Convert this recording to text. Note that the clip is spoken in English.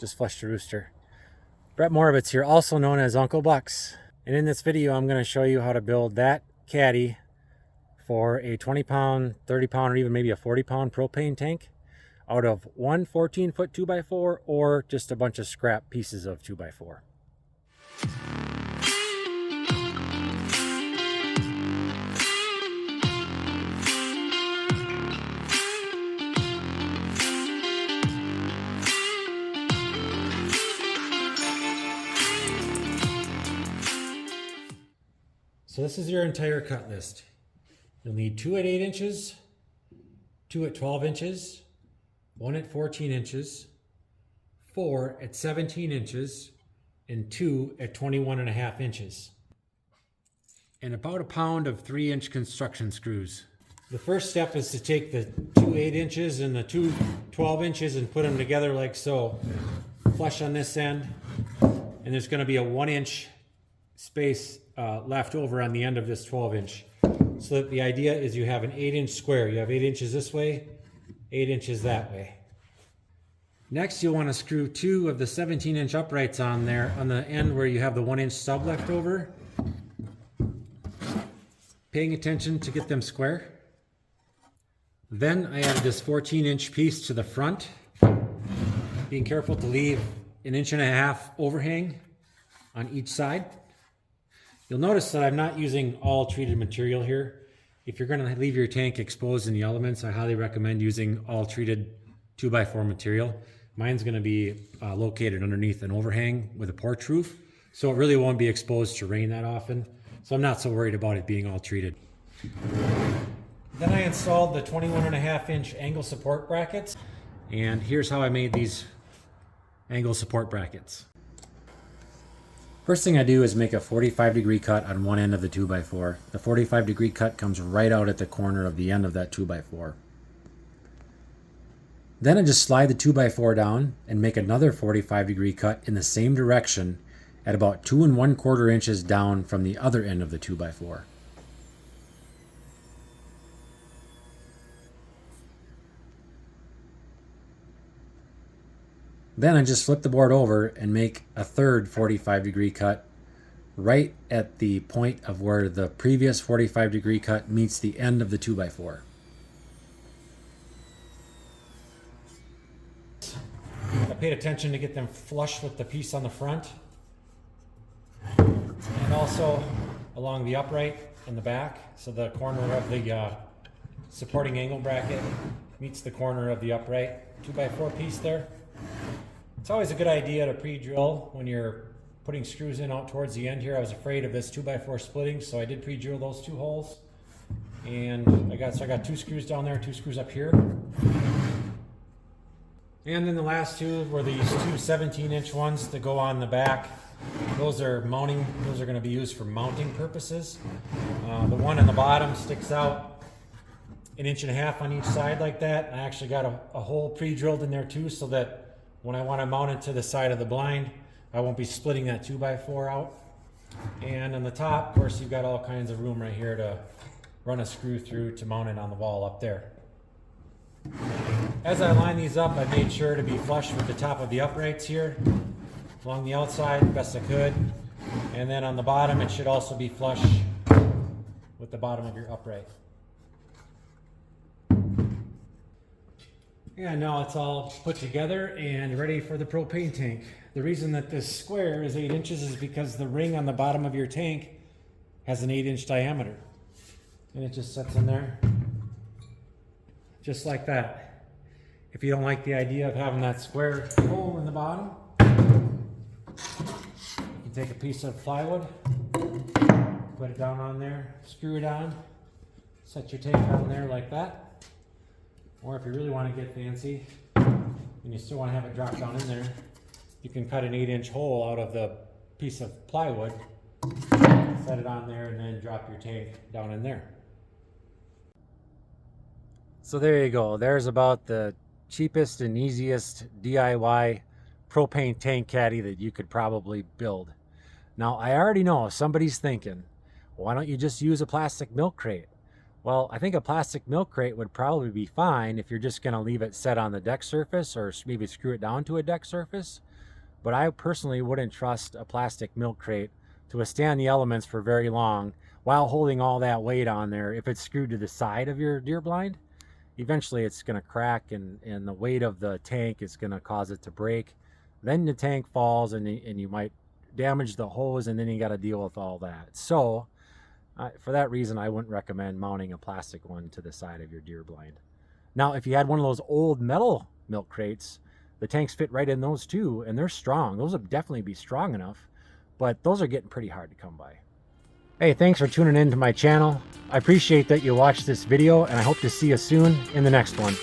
just flushed a rooster. Brett Moravitz here, also known as Uncle Bucks. And in this video, I'm going to show you how to build that caddy for a 20-pound, 30-pound, or even maybe a 40-pound propane tank out of one 14-foot 2x4 or just a bunch of scrap pieces of 2x4. So this is your entire cut list. You'll need 2 at 8 inches, 2 at 12 inches, 1 at 14 inches, 4 at 17 inches, and 2 at 21.5 inches. And about a pound of 3-inch construction screws. The first step is to take the 2 8 inches and the 2 12 inches and put them together like so. Flush on this end, and there's going to be a 1-inch space left over on the end of this 12-inch. So that the idea is you have an 8-inch square. You have 8 inches this way, 8 inches that way. Next, you'll want to screw 2 of the 17-inch uprights on there on the end where you have the 1-inch stub left over. Paying attention to get them square. Then I added this 14-inch piece to the front. Being careful to leave 1.5 inch overhang on each side. You'll notice that I'm not using all treated material here. If you're going to leave your tank exposed in the elements, I highly recommend using all treated 2x4 material. Mine's going to be located underneath an overhang with a porch roof, so it really won't be exposed to rain that often. So I'm not so worried about it being all treated. Then I installed the 21.5-inch angle support brackets, and here's how I made these angle support brackets. First thing I do is make a 45-degree cut on one end of the 2x4. The 45-degree cut comes right out at the corner of the end of that 2x4. Then I just slide the 2x4 down and make another 45-degree cut in the same direction at about 2 1/4 inches down from the other end of the 2x4. Then I just flip the board over and make a third 45-degree cut right at the point of where the previous 45-degree cut meets the end of the 2x4. I paid attention to get them flush with the piece on the front and also along the upright in the back, so the corner of the supporting angle bracket meets the corner of the upright 2x4 piece there. It's always a good idea to pre-drill when you're putting screws in out towards the end here. I was afraid of this 2x4 splitting, so I did pre-drill those 2 holes. And I got 2 screws down there, 2 screws up here. And then the last 2 were these 2 17-inch ones that go on the back. Those are mounting, those are going to be used for mounting purposes. The one on the bottom sticks out 1.5 inches on each side like that. I actually got a hole pre-drilled in there too, so that when I want to mount it to the side of the blind, I won't be splitting that 2x4 out. And on the top, of course, you've got all kinds of room right here to run a screw through to mount it on the wall up there. As I line these up, I made sure to be flush with the top of the uprights here, along the outside, best I could. And then on the bottom, it should also be flush with the bottom of your upright. And now it's all put together and ready for the propane tank. The reason that this square is 8 inches is because the ring on the bottom of your tank has an 8-inch diameter. And it just sits in there, just like that. If you don't like the idea of having that square hole in the bottom, you can take a piece of plywood, put it down on there, screw it on, set your tank on there like that. Or if you really want to get fancy and you still want to have it drop down in there, you can cut an 8-inch hole out of the piece of plywood, set it on there, and then drop your tank down in there. So there you go. There's about the cheapest and easiest DIY propane tank caddy that you could probably build. Now, I already know somebody's thinking, why don't you just use a plastic milk crate? Well, I think a plastic milk crate would probably be fine if you're just going to leave it set on the deck surface or maybe screw it down to a deck surface. But I personally wouldn't trust a plastic milk crate to withstand the elements for very long while holding all that weight on there. If it's screwed to the side of your deer blind, eventually it's going to crack, and the weight of the tank is going to cause it to break. Then the tank falls and you might damage the hose, and then you got to deal with all that. So for that reason, I wouldn't recommend mounting a plastic one to the side of your deer blind. Now, if you had one of those old metal milk crates, the tanks fit right in those too, and they're strong. Those would definitely be strong enough, but those are getting pretty hard to come by. Hey, thanks for tuning in to my channel. I appreciate that you watched this video, and I hope to see you soon in the next one.